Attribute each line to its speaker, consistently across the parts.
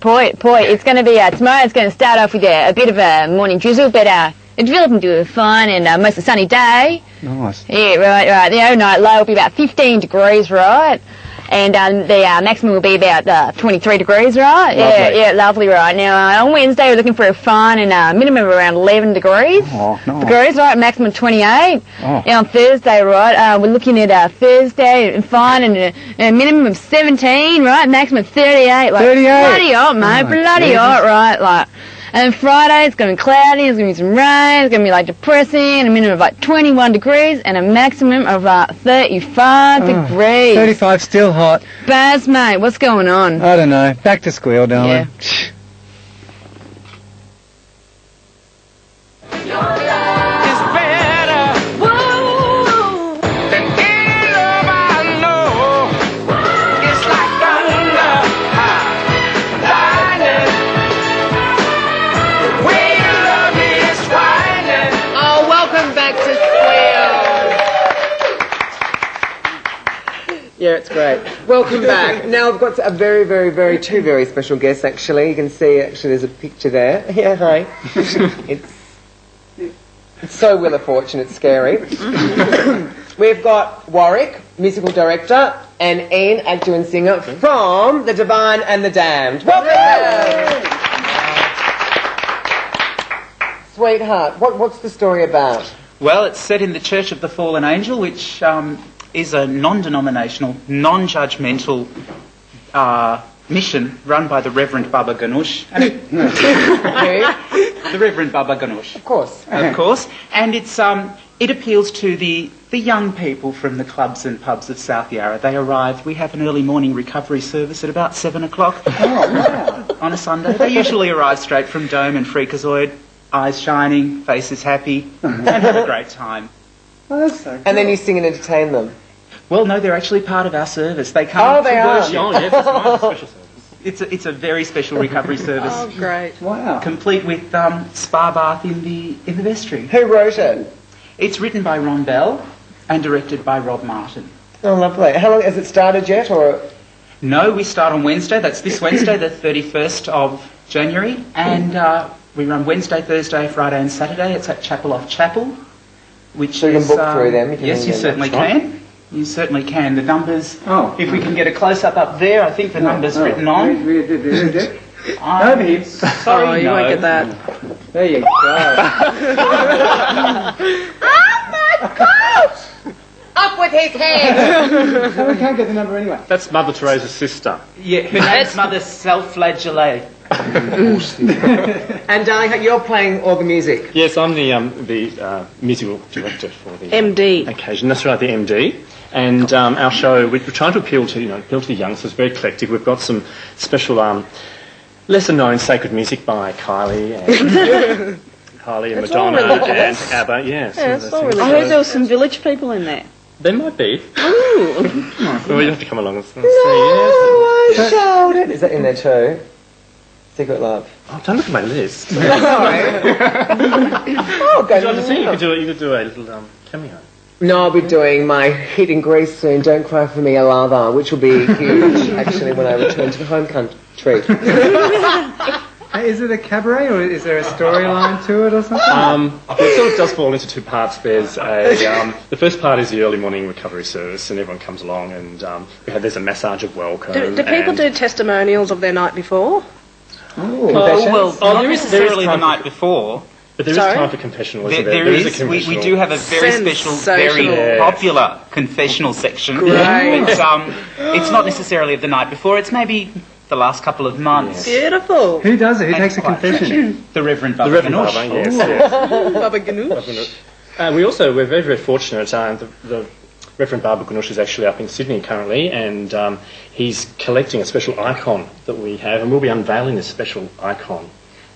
Speaker 1: Poi, it's going to be tomorrow. It's going to start off with a bit of a morning drizzle, but it's developed into a fine and mostly sunny day.
Speaker 2: Nice.
Speaker 1: Yeah, right. The overnight low will be about 15 degrees, right? And the maximum will be about 23 degrees, right?
Speaker 2: Lovely.
Speaker 1: Yeah, lovely, right. Now, on Wednesday, we're looking for a fine and minimum of around 11 degrees.
Speaker 2: Oh, nice.
Speaker 1: Degrees, right? Maximum 28.
Speaker 2: Oh.
Speaker 1: Now, on Thursday, right, we're looking at Thursday and fine and a minimum of 17, right? Maximum 38. Like,
Speaker 2: 38?
Speaker 1: Bloody hot, mate.
Speaker 2: Oh,
Speaker 1: bloody
Speaker 2: Jesus.
Speaker 1: hot, right? Like. And Friday, it's going to be cloudy, there's going to be some rain, it's going to be, like, depressing, and a minimum of, like, 21 degrees, and a maximum of, 35 degrees.
Speaker 2: 35 still hot.
Speaker 1: Baz, mate, what's going on?
Speaker 2: I don't know. Back to Squeal, darling.
Speaker 3: Yeah, it's great. Welcome back. Now I've got two very special guests, actually. You can see, actually, there's a picture there. Yeah, hi. It's so Wheel of Fortune, it's scary. We've got Warwick, musical director, and Ian, actor and singer from The Divine and the Damned. Welcome! Sweetheart, what's the story about?
Speaker 4: Well, it's set in the Church of the Fallen Angel, which is a non-denominational, non-judgmental mission run by the Reverend Baba Ganoush. The Reverend Baba Ganoush.
Speaker 3: Of course.
Speaker 4: Of course. And it appeals to the young people from the clubs and pubs of South Yarra. They arrive. We have an early morning recovery service at about 7 o'clock on a Sunday. They usually arrive straight from Dome and Freakazoid, eyes shining, faces happy, and have a great time.
Speaker 3: Oh, that's so cool. And then you sing and entertain them?
Speaker 4: Well, no, they're actually part of our service. They come to worship.
Speaker 5: Oh, yes, it's nice, a special service.
Speaker 4: It's a very special recovery service.
Speaker 6: Oh, great.
Speaker 3: Wow.
Speaker 4: Complete with spa bath in the vestry.
Speaker 3: Who wrote it?
Speaker 4: It's written by Ron Bell and directed by Rob Martin.
Speaker 3: Oh, lovely. How long has it started yet, or...?
Speaker 4: No, we start on Wednesday. That's this Wednesday, the 31st of January. And we run Wednesday, Thursday, Friday and Saturday. It's at Chapel Off Chapel.
Speaker 3: So you can book through them?
Speaker 4: Yes, you certainly can. You certainly can. The numbers, if we can get a close-up up there, I think the numbers written on.
Speaker 2: Over here.
Speaker 4: Sorry,
Speaker 6: you won't get that.
Speaker 2: There you go.
Speaker 3: Oh my gosh! Up with his head!
Speaker 2: So we can't get the number anyway.
Speaker 5: That's Mother Teresa's sister.
Speaker 4: Yeah, her name's Mother Self-Flagellate.
Speaker 3: And darling, you're playing all the music.
Speaker 5: Yes, I'm the musical director for the
Speaker 6: MD
Speaker 5: occasion. That's right, the MD. And our show, we're trying to appeal to the youngsters. Very eclectic. We've got some special lesser-known sacred music by Kylie and Madonna and ABBA. Yes.
Speaker 6: Yeah, it's all really I heard there were some village people in there.
Speaker 5: There might be.
Speaker 6: Ooh.
Speaker 5: Well, you have to come along and see.
Speaker 3: I showed it. Is that in there too? Secret Love.
Speaker 5: Oh, don't look at my list.
Speaker 3: Sorry. Oh, go
Speaker 5: to sing. You could do a little cameo.
Speaker 3: No, I'll be doing my hit in Greece soon, Don't Cry For Me, Alava, which will be huge, actually, when I return to the home country.
Speaker 2: Is it a cabaret, or is there a storyline to it or something?
Speaker 5: It sort of does fall into two parts. There's the first part is the early morning recovery service, and everyone comes along, and there's a massage of welcome.
Speaker 6: Do people do testimonials of their night before?
Speaker 4: Not necessarily the night before.
Speaker 5: But there is time for confessional, isn't there?
Speaker 4: There is. We do have a very special, very popular confessional section.
Speaker 6: Great.
Speaker 4: It's not necessarily of the night before. It's maybe the last couple of months.
Speaker 6: Beautiful.
Speaker 2: Who does it? Who takes a confession?
Speaker 4: The Reverend Baba Ganoush.
Speaker 5: Yes.
Speaker 6: Baba Ganoush.
Speaker 5: We're very, very fortunate. The Reverend Baba Ganoush is actually up in Sydney currently, and he's collecting a special icon that we have, and we'll be unveiling this special icon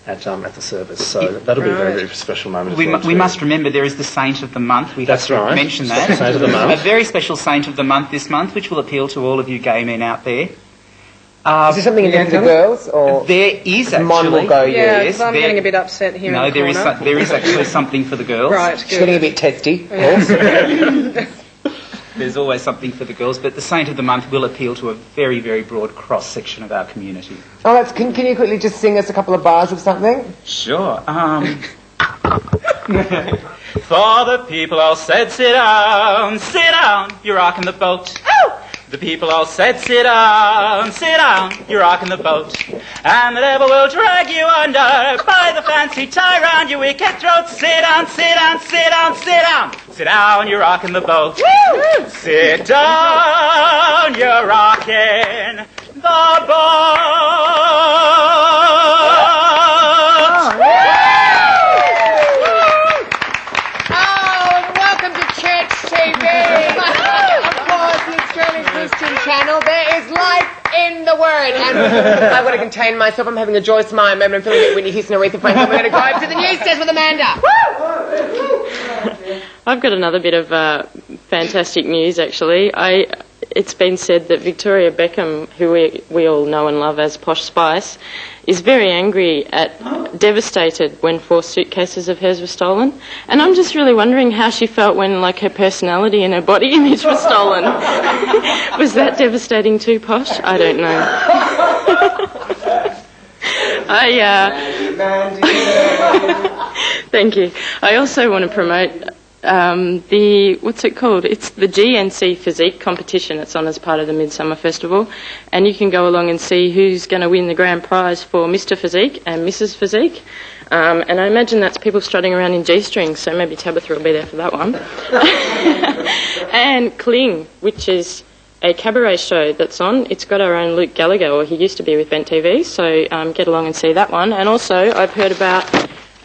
Speaker 5: at the service. So that'll be a very, very special moment.
Speaker 4: We must remember there is the Saint of the Month. We have to mention that.
Speaker 5: Saint of the Month.
Speaker 4: A very special Saint of the Month this month, which will appeal to all of you gay men out there.
Speaker 3: Is there something in there for the girls? Or
Speaker 4: there is actually.
Speaker 3: Mine will go,
Speaker 4: yes.
Speaker 6: I'm getting a bit upset here.
Speaker 4: No, there is actually something for the girls.
Speaker 6: Right, good.
Speaker 3: She's getting a bit testy.
Speaker 4: There's always something for the girls, but the Saint of the Month will appeal to a very, very broad cross-section of our community.
Speaker 3: Oh, can you quickly just sing us a couple of bars of something?
Speaker 4: Sure. For the people all said, sit down, you're rocking the boat. The people all said, sit down, you're rocking the boat. And the devil will drag you under by the fancy tie round your wicked throat. Sit down, you're rocking the boat. Woo! Sit down, you're rocking the boat.
Speaker 3: Channel, there is life in the word, and I've got to contain myself. I'm having a Joyce Meyer moment. I'm feeling a bit Whitney Houston, Aretha Franklin. We're going to go over to the news desk with Amanda.
Speaker 7: I've got another bit of fantastic news, actually. It's been said that Victoria Beckham, who we all know and love as Posh Spice, is very angry devastated when 4 suitcases of hers were stolen. And I'm just really wondering how she felt when, like, her personality and her body image were stolen. Was that devastating too, Posh? I don't know. Thank you. I also want to promote what's it called? It's the GNC Physique competition. It's on as part of the Midsumma Festival, and you can go along and see who's going to win the grand prize for Mr. Physique and Mrs. Physique. And I imagine that's people strutting around in G-strings, so maybe Tabitha will be there for that one. And Cling, which is a cabaret show that's on. It's got our own Luke Gallagher, or he used to be with Bent TV, so get along and see that one. And also, I've heard about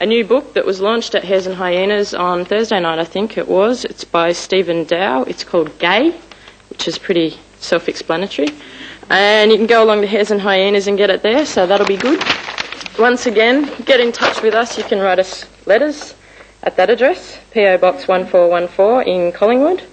Speaker 7: a new book that was launched at Hares and Hyenas on Thursday night, I think it was. It's by Stephen Dow. It's called Gay, which is pretty self-explanatory. And you can go along to Hares and Hyenas and get it there, so that'll be good. Once again, get in touch with us. You can write us letters at that address, PO Box 1414 in Collingwood,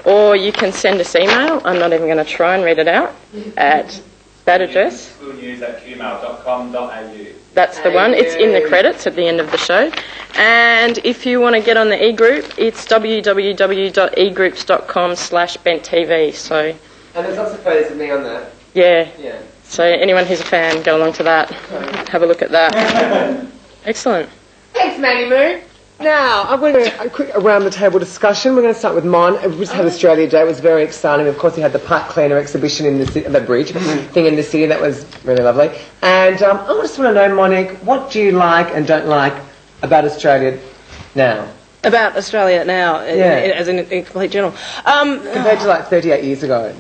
Speaker 7: or you can send us email. I'm not even going to try and read it out, at that address.
Speaker 8: schoolnews@gmail.com.au.
Speaker 7: That's the one. It's in the credits at the end of the show. And if you want to get on the e-group, it's www.egroups.com/benttv. So.
Speaker 3: And there's lots of photos of me on there.
Speaker 7: Yeah.
Speaker 3: Yeah.
Speaker 7: So anyone who's a fan, go along to that. Have a look at that. Excellent.
Speaker 3: Thanks, Manny Moo. Now, I'm going to do a quick around-the-table discussion. We're going to start with Mon. We just had Australia Day. It was very exciting. Of course, we had the Park Cleaner exhibition in the bridge thing in the city. That was really lovely. And I just want to know, Monique, what do you like and don't like about Australia now?
Speaker 6: About Australia now,
Speaker 3: Yeah.
Speaker 6: as in complete general.
Speaker 3: Compared to like 38 years ago.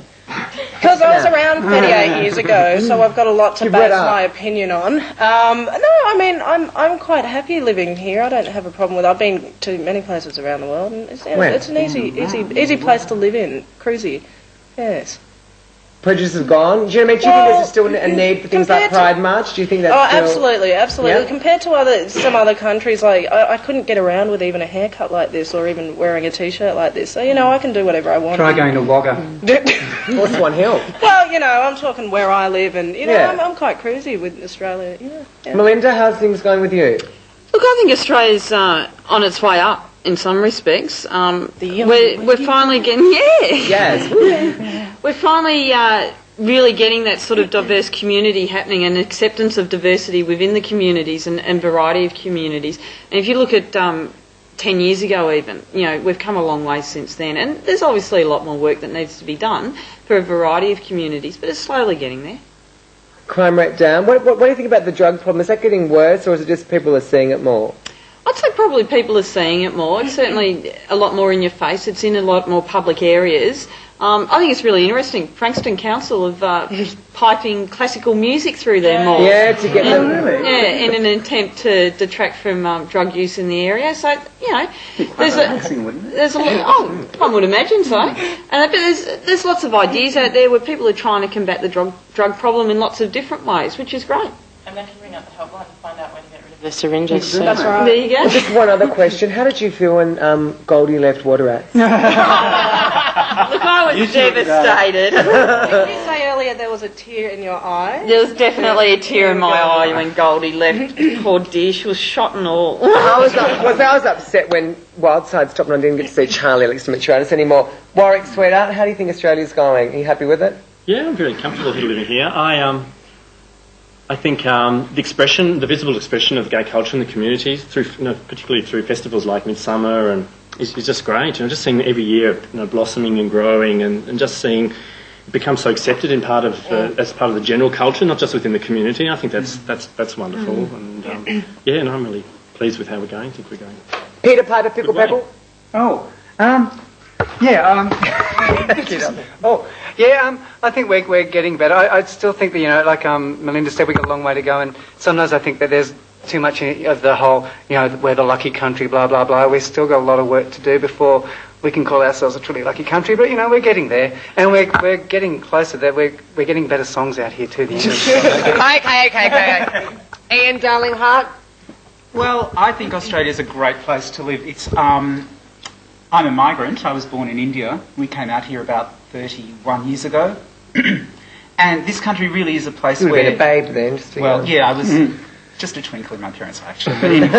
Speaker 6: Because I was around 38 years ago, so I've got a lot to
Speaker 3: You've
Speaker 6: base
Speaker 3: read up.
Speaker 6: my opinion on. No, I mean, I'm quite happy living here. I don't have a problem with it. I've been to many places around the world, and it's an easy place to live in. Cruisy, yes.
Speaker 3: Prejudice is gone. Do you know what I mean? Do you think there's still a need for things like Pride March? Do you think that's still...
Speaker 6: absolutely.
Speaker 3: Yeah?
Speaker 6: Compared to some other countries, like I couldn't get around with even a haircut like this, or even wearing a t-shirt like this. So I can do whatever I want.
Speaker 2: Try going to Wagga.
Speaker 3: Or Swan Hill.
Speaker 6: Well, I'm talking where I live, and I'm quite cruisy with Australia. Yeah.
Speaker 3: Melinda, how's things going with you?
Speaker 9: Look, I think Australia's on its way up in some respects. We're finally getting,
Speaker 3: Yes.
Speaker 9: we're finally really getting that sort of diverse community happening, and acceptance of diversity within the communities and variety of communities. And if you look at 10 years ago even, we've come a long way since then, and there's obviously a lot more work that needs to be done for a variety of communities, but it's slowly getting there.
Speaker 3: Crime rate down. What do you think about the drug problem? Is that getting worse, or is it just people are seeing it more?
Speaker 9: I'd say probably people are seeing it more. It's certainly a lot more in your face. It's in a lot more public areas. I think it's really interesting. Frankston Council of piping classical music through their malls.
Speaker 3: Yeah, to get them...
Speaker 9: Yeah, in an attempt to detract from drug use in the area. So, there's a lot... one would imagine so. But there's lots of ideas out there where people are trying to combat the drug problem in lots of different ways, which is great.
Speaker 7: And they can ring up the helpline to find out when to get rid of the syringes. So.
Speaker 6: That's right.
Speaker 9: There you go.
Speaker 3: Just one other question. How did you feel when Goldie left Water Rats?
Speaker 9: Look, I was devastated.
Speaker 6: Did you say earlier Australia, there was a tear in your eye.
Speaker 9: There was definitely a tear in my eye when Goldie left. Poor dear, she was shot and all.
Speaker 3: I was upset when Wildside stopped and I didn't get to see Charlie Alex Demetriadis anymore. Warwick, sweetheart, how do you think Australia's going? Are you happy with it?
Speaker 5: Yeah, I'm very comfortable here living here. I think the visible expression of gay culture in the community, particularly through festivals like Midsumma, and is just great. Just seeing every year blossoming and growing, and just seeing it become so accepted as part of the general culture, not just within the community. I think that's wonderful, and I'm really pleased with how we're going. I think we're going.
Speaker 3: Peter Piper, Pickle Pebble.
Speaker 2: I think we're getting better. I still think that, like Melinda said, we've got a long way to go, and sometimes I think that there's too much of the whole, we're the lucky country, blah, blah, blah. We've still got a lot of work to do before we can call ourselves a truly lucky country, but, we're getting there, and we're getting closer. That we're getting better songs out here too.
Speaker 3: Okay. Ian, darling heart?
Speaker 4: Well, I think Australia's a great place to live. It's I'm a migrant. I was born in India. We came out here about 31 years ago. And this country really is a place where...
Speaker 3: You've been a babe then.
Speaker 4: I was just a twinkle in my parents' eye, actually. But anyway,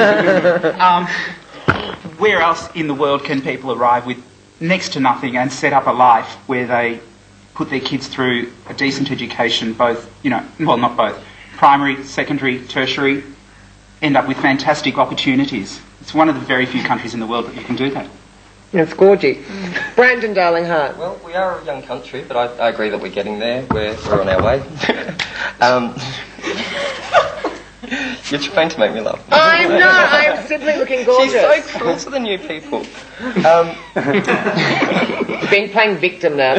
Speaker 4: where else in the world can people arrive with next to nothing and set up a life where they put their kids through a decent education, both, not both, primary, secondary, tertiary, end up with fantastic opportunities. It's one of the very few countries in the world that you can do that.
Speaker 3: It's gorgeous. Brandon, darling heart.
Speaker 8: Well, we are a young country, but I agree that we're getting there. We're on our way. You're trying to make me laugh.
Speaker 3: I'm not. I'm simply looking gorgeous.
Speaker 8: She's so cruel to the new people.
Speaker 3: You're being playing victim now.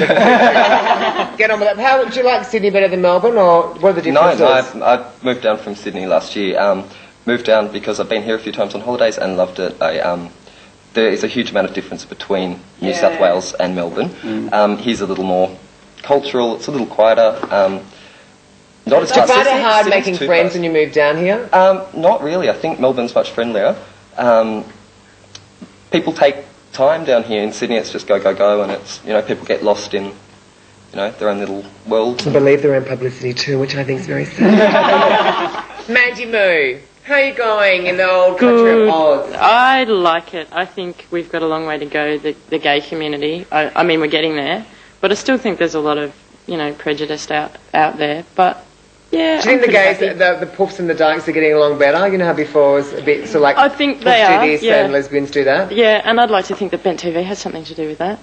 Speaker 3: Get on with it. How would you like Sydney better than Melbourne, or what are the differences?
Speaker 8: No, I moved down from Sydney last year. Moved down because I've been here a few times on holidays and loved it. There is a huge amount of difference between New South Wales and Melbourne. Here's a little more cultural. It's a little quieter. Not as
Speaker 3: fast. Did you find it hard making friends when you moved down here?
Speaker 8: Not really. I think Melbourne's much friendlier. People take time down here. In Sydney, it's just go, go, go, and it's people get lost in their own little world.
Speaker 3: I believe their own publicity too, which I think is very sad. Mandy Moo. How are you going in the old country of Oz?
Speaker 7: I like it. I think we've got a long way to go, the gay community. I mean, we're getting there, but I still think there's a lot of, prejudice out there. But, yeah,
Speaker 3: do you think the gays, the puffs and the dykes are getting along better? You know how before it was a bit sort of like...
Speaker 7: I think they are,
Speaker 3: do this and lesbians do that?
Speaker 7: Yeah, and I'd like to think that Bent TV has something to do with that.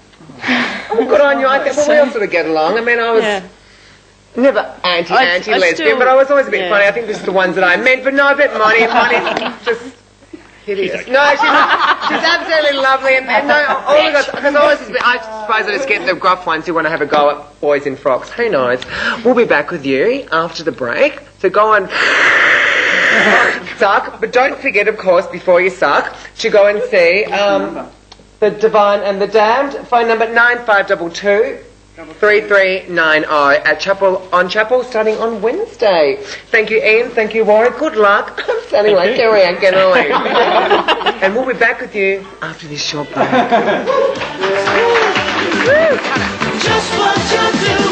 Speaker 3: Oh, good on you. I think we all sort of get along. I mean, I was... Yeah. Never anti-lesbian, but I was always a bit funny. I think this is the ones that I meant, but no, but Moni's just hideous. No, she's absolutely lovely, and no, all of us, because I suppose I just get the gruff ones who want to have a go at boys in frocks. Who knows? We'll be back with you after the break, so go and suck, but don't forget, of course, before you suck, to go and see The Divine and the Damned. Phone number 9522 3390 at Chapel starting on Wednesday. Thank you, Ian. Thank you, Warren. Good luck. I'm sounding like Terry and get away. And we'll be back with you after this short break.
Speaker 10: Just what you do.